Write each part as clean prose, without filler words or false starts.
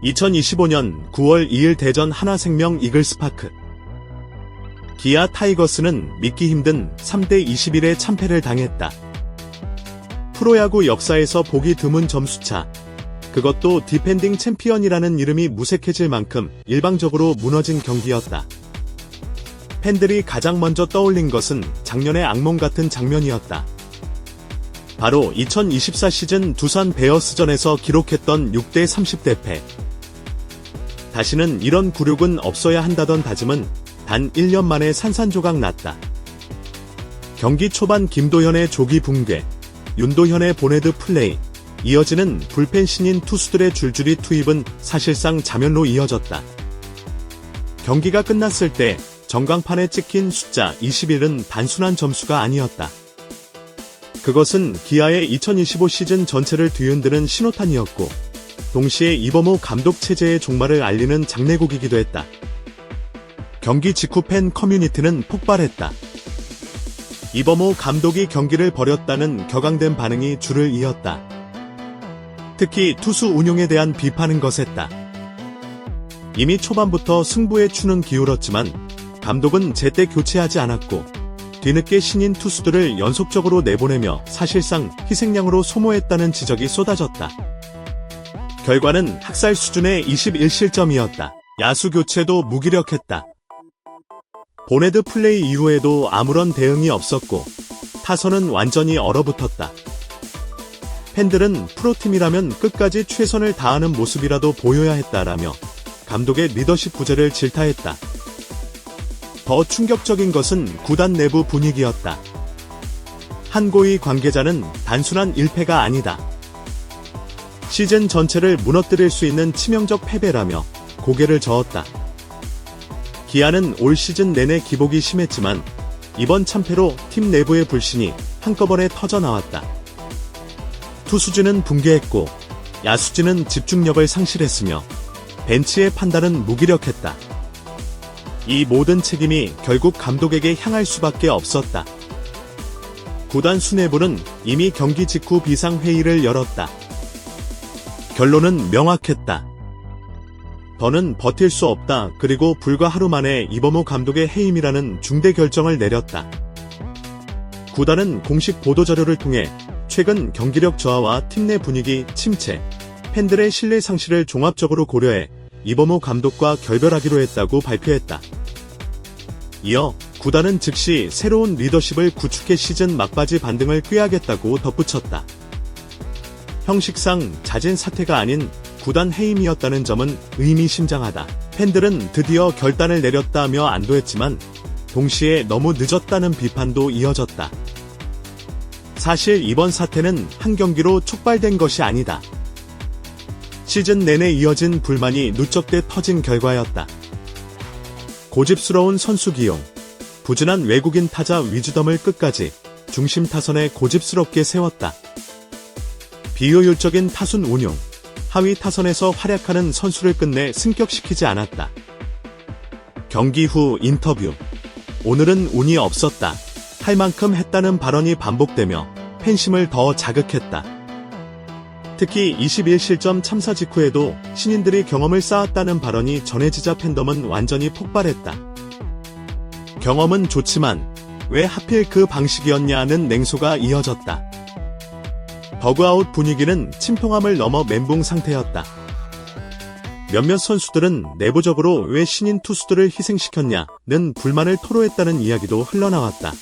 2025년 9월 2일 대전 하나생명 이글스파크. 기아 타이거스는 믿기 힘든 3대21의 참패를 당했다. 프로야구 역사에서 보기 드문 점수차. 그것도 디펜딩 챔피언이라는 이름이 무색해질 만큼 일방적으로 무너진 경기였다. 팬들이 가장 먼저 떠올린 것은 작년의 악몽 같은 장면이었다. 바로 2024 시즌 두산 베어스전에서 기록했던 6대 30대 패. 다시는 이런 굴욕은 없어야 한다던 다짐은 단 1년 만에 산산조각 났다. 경기 초반 김도현의 조기 붕괴, 윤도현의 보네드 플레이, 이어지는 불펜 신인 투수들의 줄줄이 투입은 사실상 자멸로 이어졌다. 경기가 끝났을 때 전광판에 찍힌 숫자 21은 단순한 점수가 아니었다. 그것은 기아의 2025 시즌 전체를 뒤흔드는 신호탄이었고, 동시에 이범호 감독 체제의 종말을 알리는 장례곡이기도 했다. 경기 직후 팬 커뮤니티는 폭발했다. 이범호 감독이 경기를 벌였다는 격앙된 반응이 줄을 이었다. 특히 투수 운용에 대한 비판은 거셌다. 이미 초반부터 승부의 추는 기울었지만 감독은 제때 교체하지 않았고 뒤늦게 신인 투수들을 연속적으로 내보내며 사실상 희생양으로 소모했다는 지적이 쏟아졌다. 결과는 학살 수준의 21실점이었다. 야수 교체도 무기력했다. 보네드 플레이 이후에도 아무런 대응이 없었고 타선은 완전히 얼어붙었다. 팬들은 프로팀이라면 끝까지 최선을 다하는 모습이라도 보여야 했다라며 감독의 리더십 부재를 질타했다. 더 충격적인 것은 구단 내부 분위기였다. 한 고위 관계자는 단순한 1패가 아니다. 시즌 전체를 무너뜨릴 수 있는 치명적 패배라며 고개를 저었다. 기아는 올 시즌 내내 기복이 심했지만 이번 참패로 팀 내부의 불신이 한꺼번에 터져나왔다. 투수진은 붕괴했고 야수진은 집중력을 상실했으며 벤치의 판단은 무기력했다. 이 모든 책임이 결국 감독에게 향할 수밖에 없었다. 구단 수뇌부는 이미 경기 직후 비상회의를 열었다. 결론은 명확했다. 더는 버틸 수 없다. 그리고 불과 하루 만에 이범호 감독의 해임이라는 중대 결정을 내렸다. 구단은 공식 보도자료를 통해 최근 경기력 저하와 팀 내 분위기 침체, 팬들의 신뢰 상실을 종합적으로 고려해 이범호 감독과 결별하기로 했다고 발표했다. 이어 구단은 즉시 새로운 리더십을 구축해 시즌 막바지 반등을 꾀하겠다고 덧붙였다. 형식상 잦은 사태가 아닌 구단 해임이었다는 점은 의미심장하다. 팬들은 드디어 결단을 내렸다며 안도했지만 동시에 너무 늦었다는 비판도 이어졌다. 사실 이번 사태는 한 경기로 촉발된 것이 아니다. 시즌 내내 이어진 불만이 누적돼 터진 결과였다. 고집스러운 선수 기용, 부진한 외국인 타자 위즈덤을 끝까지 중심 타선에 고집스럽게 세웠다. 비효율적인 타순 운용, 하위 타선에서 활약하는 선수를 끝내 승격시키지 않았다. 경기 후 인터뷰. 오늘은 운이 없었다. 할 만큼 했다는 발언이 반복되며 팬심을 더 자극했다. 특히 21실점 참사 직후에도 신인들이 경험을 쌓았다는 발언이 전해지자 팬덤은 완전히 폭발했다. 경험은 좋지만 왜 하필 그 방식이었냐는 냉소가 이어졌다. 더그아웃 분위기는 침통함을 넘어 멘붕 상태였다. 몇몇 선수들은 내부적으로 왜 신인 투수들을 희생시켰냐는 불만을 토로했다는 이야기도 흘러나왔다.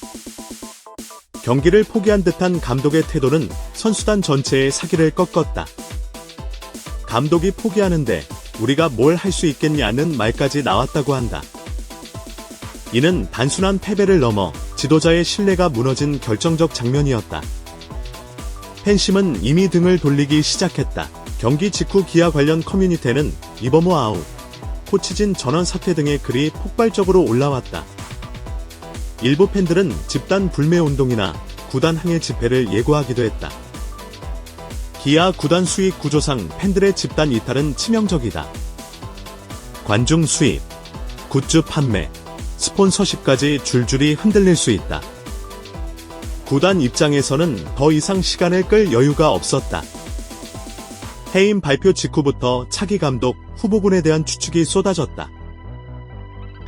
경기를 포기한 듯한 감독의 태도는 선수단 전체의 사기를 꺾었다. 감독이 포기하는데 우리가 뭘 할 수 있겠냐는 말까지 나왔다고 한다. 이는 단순한 패배를 넘어 지도자의 신뢰가 무너진 결정적 장면이었다. 팬심은 이미 등을 돌리기 시작했다. 경기 직후 기아 관련 커뮤니티에는 이범호 아웃, 코치진 전원 사퇴 등의 글이 폭발적으로 올라왔다. 일부 팬들은 집단 불매운동이나 구단 항해 집회를 예고하기도 했다. 기아 구단 수익 구조상 팬들의 집단 이탈은 치명적이다. 관중 수입, 굿즈 판매, 스폰서십까지 줄줄이 흔들릴 수 있다. 구단 입장에서는 더 이상 시간을 끌 여유가 없었다. 해임 발표 직후부터 차기 감독 후보군에 대한 추측이 쏟아졌다.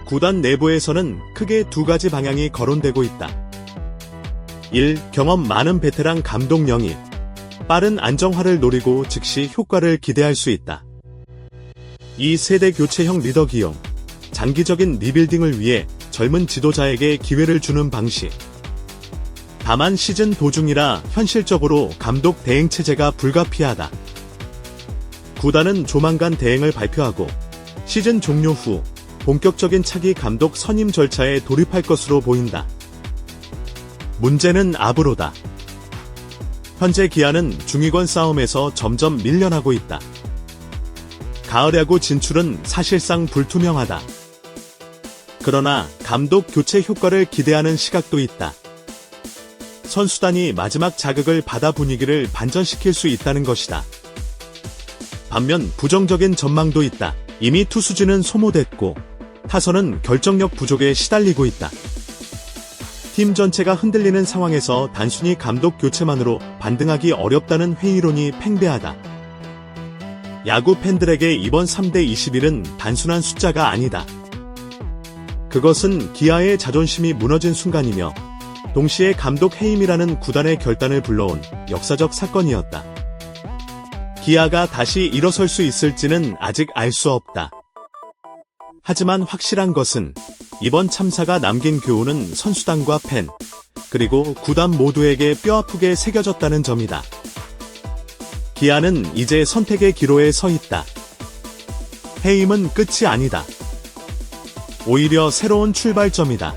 구단 내부에서는 크게 두 가지 방향이 거론되고 있다. 1. 경험 많은 베테랑 감독 영입. 빠른 안정화를 노리고 즉시 효과를 기대할 수 있다. 2. 세대 교체형 리더 기용. 장기적인 리빌딩을 위해 젊은 지도자에게 기회를 주는 방식. 다만 시즌 도중이라 현실적으로 감독 대행 체제가 불가피하다. 구단은 조만간 대행을 발표하고 시즌 종료 후 본격적인 차기 감독 선임 절차에 돌입할 것으로 보인다. 문제는 앞으로다. 현재 기아는 중위권 싸움에서 점점 밀려나고 있다. 가을 야구 진출은 사실상 불투명하다. 그러나 감독 교체 효과를 기대하는 시각도 있다. 선수단이 마지막 자극을 받아 분위기를 반전시킬 수 있다는 것이다. 반면 부정적인 전망도 있다. 이미 투수진은 소모됐고 타선은 결정력 부족에 시달리고 있다. 팀 전체가 흔들리는 상황에서 단순히 감독 교체만으로 반등하기 어렵다는 회의론이 팽배하다. 야구 팬들에게 이번 3대21은 단순한 숫자가 아니다. 그것은 기아의 자존심이 무너진 순간이며 동시에 감독 해임이라는 구단의 결단을 불러온 역사적 사건이었다. 기아가 다시 일어설 수 있을지는 아직 알 수 없다. 하지만 확실한 것은 이번 참사가 남긴 교훈은 선수단과 팬, 그리고 구단 모두에게 뼈아프게 새겨졌다는 점이다. 기아는 이제 선택의 기로에 서 있다. 해임은 끝이 아니다. 오히려 새로운 출발점이다.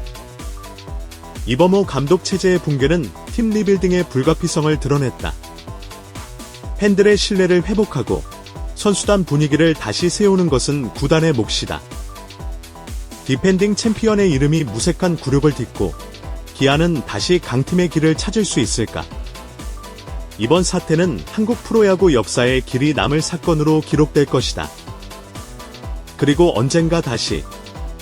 이범호 감독 체제의 붕괴는 팀 리빌딩의 불가피성을 드러냈다. 팬들의 신뢰를 회복하고 선수단 분위기를 다시 세우는 것은 구단의 몫이다. 디펜딩 챔피언의 이름이 무색한 굴욕을 딛고 기아는 다시 강팀의 길을 찾을 수 있을까? 이번 사태는 한국 프로야구 역사에 길이 남을 사건으로 기록될 것이다. 그리고 언젠가 다시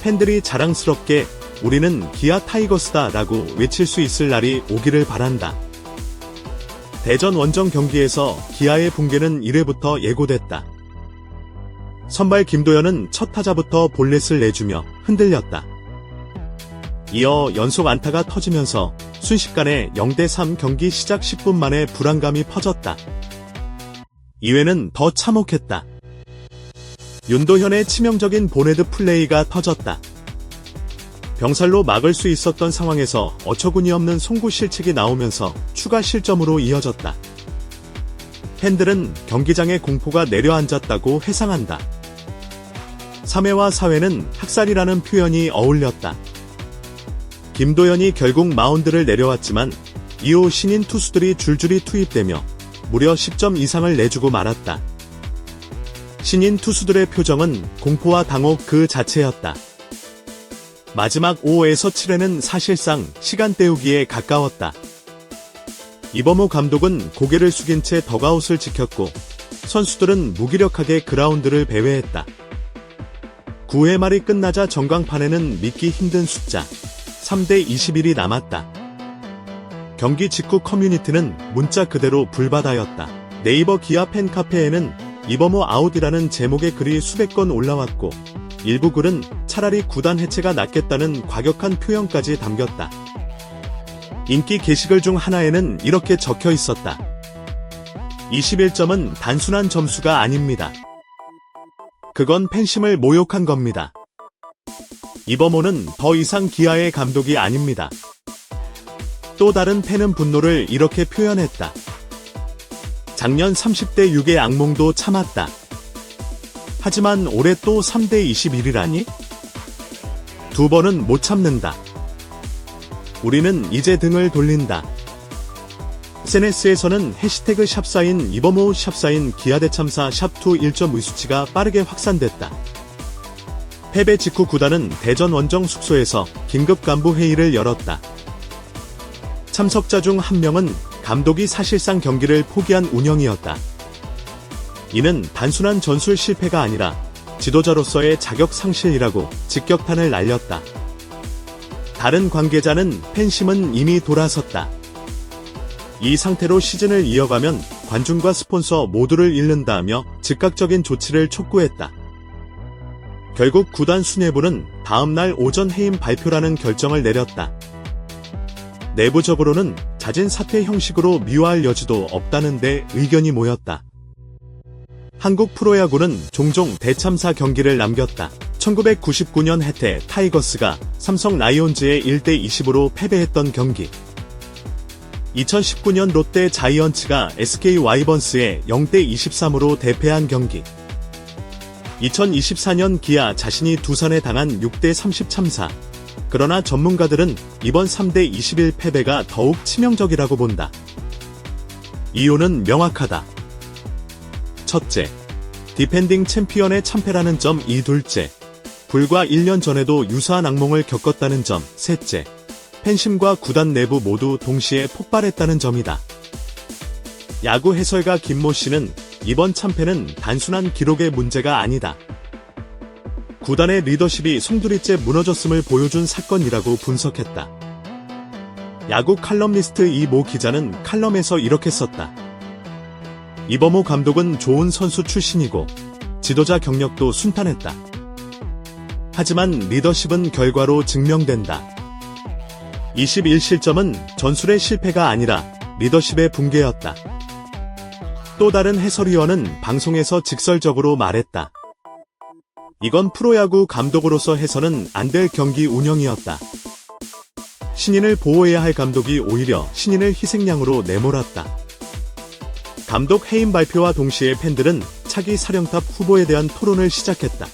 팬들이 자랑스럽게 우리는 기아 타이거스다 라고 외칠 수 있을 날이 오기를 바란다. 대전 원정 경기에서 기아의 붕괴는 1회부터 예고됐다. 선발 김도현은 첫 타자부터 볼넷을 내주며 흔들렸다. 이어 연속 안타가 터지면서 순식간에 0대3 경기 시작 10분 만에 불안감이 퍼졌다. 2회는 더 참혹했다. 윤도현의 치명적인 본헤드 플레이가 터졌다. 병살로 막을 수 있었던 상황에서 어처구니없는 송구 실책이 나오면서 추가 실점으로 이어졌다. 팬들은 경기장에 공포가 내려앉았다고 회상한다. 3회와 4회는 학살이라는 표현이 어울렸다. 김도현이 결국 마운드를 내려왔지만 이후 신인 투수들이 줄줄이 투입되며 무려 10점 이상을 내주고 말았다. 신인 투수들의 표정은 공포와 당혹 그 자체였다. 마지막 5에서 7회는 사실상 시간 때우기에 가까웠다. 이범호 감독은 고개를 숙인 채 덕아웃을 지켰고 선수들은 무기력하게 그라운드를 배회했다. 9회 말이 끝나자 전광판에는 믿기 힘든 숫자 3대21이 남았다. 경기 직후 커뮤니티는 문자 그대로 불바다였다. 네이버 기아 팬 카페에는 이범호 아웃이라는 제목의 글이 수백 건 올라왔고 일부 글은 차라리 구단 해체가 낫겠다는 과격한 표현까지 담겼다. 인기 게시글 중 하나에는 이렇게 적혀 있었다. 21점은 단순한 점수가 아닙니다. 그건 팬심을 모욕한 겁니다. 이범호는 더 이상 기아의 감독이 아닙니다. 또 다른 팬은 분노를 이렇게 표현했다. 작년 30대 6의 악몽도 참았다. 하지만 올해 또 3대21이라니? 두 번은 못 참는다. 우리는 이제 등을 돌린다. SNS에서는 해시태그 샵사인 이범호 샵사인 기아대참사 샵2 1점 의수치가 빠르게 확산됐다. 패배 직후 구단은 대전 원정 숙소에서 긴급 간부 회의를 열었다. 참석자 중 한 명은 감독이 사실상 경기를 포기한 운영이었다. 이는 단순한 전술 실패가 아니라 지도자로서의 자격 상실이라고 직격탄을 날렸다. 다른 관계자는 팬심은 이미 돌아섰다. 이 상태로 시즌을 이어가면 관중과 스폰서 모두를 잃는다며 즉각적인 조치를 촉구했다. 결국 구단 수뇌부는 다음날 오전 해임 발표라는 결정을 내렸다. 내부적으로는 잦은 사퇴 형식으로 미화할 여지도 없다는데 의견이 모였다. 한국 프로야구는 종종 대참사 경기를 남겼다. 1999년 해태 타이거스가 삼성 라이온즈에 1대20으로 패배했던 경기. 2019년 롯데 자이언츠가 SK 와이번스에 0대23으로 대패한 경기. 2024년 기아 자신이 두산에 당한 6대30 참사. 그러나 전문가들은 이번 3대21 패배가 더욱 치명적이라고 본다. 이유는 명확하다. 첫째, 디펜딩 챔피언의 참패라는 점. 둘째, 불과 1년 전에도 유사한 악몽을 겪었다는 점. 셋째, 팬심과 구단 내부 모두 동시에 폭발했다는 점이다. 야구 해설가 김모 씨는 이번 참패는 단순한 기록의 문제가 아니다. 구단의 리더십이 송두리째 무너졌음을 보여준 사건이라고 분석했다. 야구 칼럼니스트 이모 기자는 칼럼에서 이렇게 썼다. 이범호 감독은 좋은 선수 출신이고 지도자 경력도 순탄했다. 하지만 리더십은 결과로 증명된다. 21실점은 전술의 실패가 아니라 리더십의 붕괴였다. 또 다른 해설위원은 방송에서 직설적으로 말했다. 이건 프로야구 감독으로서 해서는 안 될 경기 운영이었다. 신인을 보호해야 할 감독이 오히려 신인을 희생양으로 내몰았다. 감독 해임 발표와 동시에 팬들은 차기 사령탑 후보에 대한 토론을 시작했다.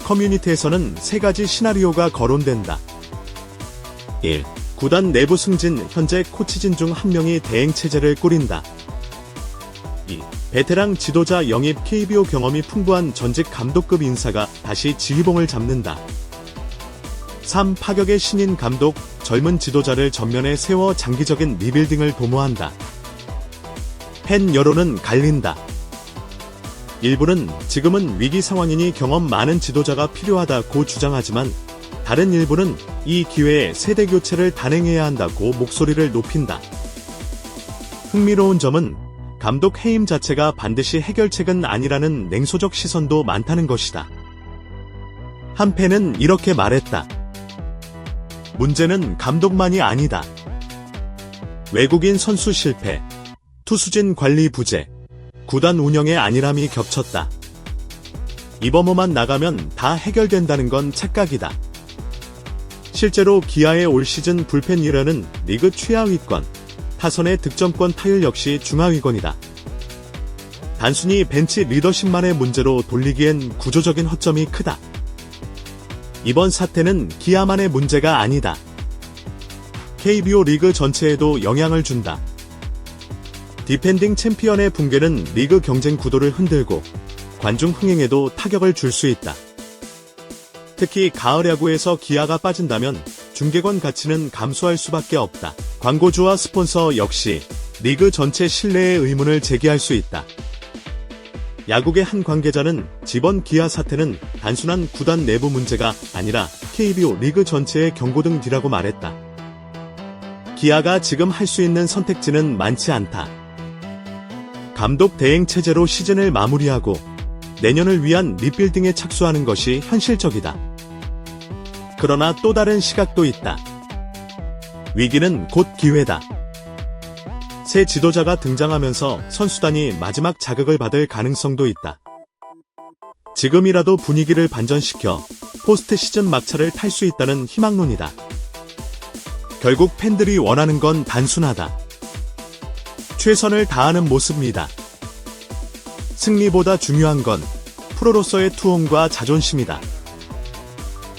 커뮤니티에서는 세 가지 시나리오가 거론된다. 1. 구단 내부 승진, 현재 코치진 중 한 명이 대행체제를 꾸린다. 2. 베테랑 지도자 영입, KBO 경험이 풍부한 전직 감독급 인사가 다시 지휘봉을 잡는다. 3. 파격의 신인 감독, 젊은 지도자를 전면에 세워 장기적인 리빌딩을 도모한다. 팬 여론은 갈린다. 일부는 지금은 위기 상황이니 경험 많은 지도자가 필요하다고 주장하지만 다른 일부는 이 기회에 세대 교체를 단행해야 한다고 목소리를 높인다. 흥미로운 점은 감독 해임 자체가 반드시 해결책은 아니라는 냉소적 시선도 많다는 것이다. 한 팬은 이렇게 말했다. 문제는 감독만이 아니다. 외국인 선수 실패, 투수진 관리 부재, 구단 운영의 안일함이 겹쳤다. 이범호만 나가면 다 해결된다는 건 착각이다. 실제로 기아의 올 시즌 불펜 1위는 리그 최하위권, 타선의 득점권 타율 역시 중하위권이다. 단순히 벤치 리더십만의 문제로 돌리기엔 구조적인 허점이 크다. 이번 사태는 기아만의 문제가 아니다. KBO 리그 전체에도 영향을 준다. 디펜딩 챔피언의 붕괴는 리그 경쟁 구도를 흔들고 관중 흥행에도 타격을 줄 수 있다. 특히 가을 야구에서 기아가 빠진다면 중계권 가치는 감소할 수밖에 없다. 광고주와 스폰서 역시 리그 전체 신뢰의 의문을 제기할 수 있다. 야구계 한 관계자는 이번 기아 사태는 단순한 구단 내부 문제가 아니라 KBO 리그 전체의 경고등 뒤라고 말했다. 기아가 지금 할 수 있는 선택지는 많지 않다. 감독 대행 체제로 시즌을 마무리하고 내년을 위한 리빌딩에 착수하는 것이 현실적이다. 그러나 또 다른 시각도 있다. 위기는 곧 기회다. 새 지도자가 등장하면서 선수단이 마지막 자극을 받을 가능성도 있다. 지금이라도 분위기를 반전시켜 포스트 시즌 막차를 탈 수 있다는 희망론이다. 결국 팬들이 원하는 건 단순하다. 최선을 다하는 모습이다. 승리보다 중요한 건 프로로서의 투혼과 자존심이다.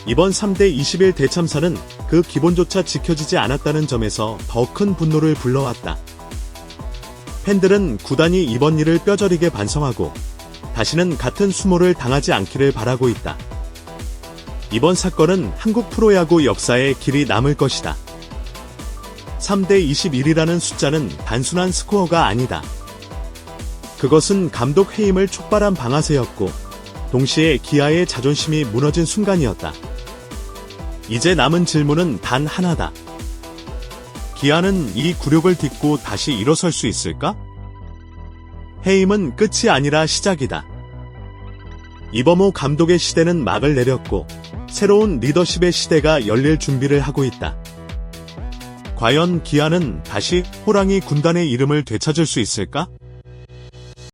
이번 3대21 대참사는 그 기본조차 지켜지지 않았다는 점에서 더 큰 분노를 불러왔다. 팬들은 구단이 이번 일을 뼈저리게 반성하고 다시는 같은 수모를 당하지 않기를 바라고 있다. 이번 사건은 한국 프로야구 역사에 길이 남을 것이다. 3대21이라는 숫자는 단순한 스코어가 아니다. 그것은 감독 해임을 촉발한 방아쇠였고 동시에 기아의 자존심이 무너진 순간이었다. 이제 남은 질문은 단 하나다. 기아는 이 굴욕을 딛고 다시 일어설 수 있을까? 해임은 끝이 아니라 시작이다. 이범호 감독의 시대는 막을 내렸고 새로운 리더십의 시대가 열릴 준비를 하고 있다. 과연 기아는 다시 호랑이 군단의 이름을 되찾을 수 있을까?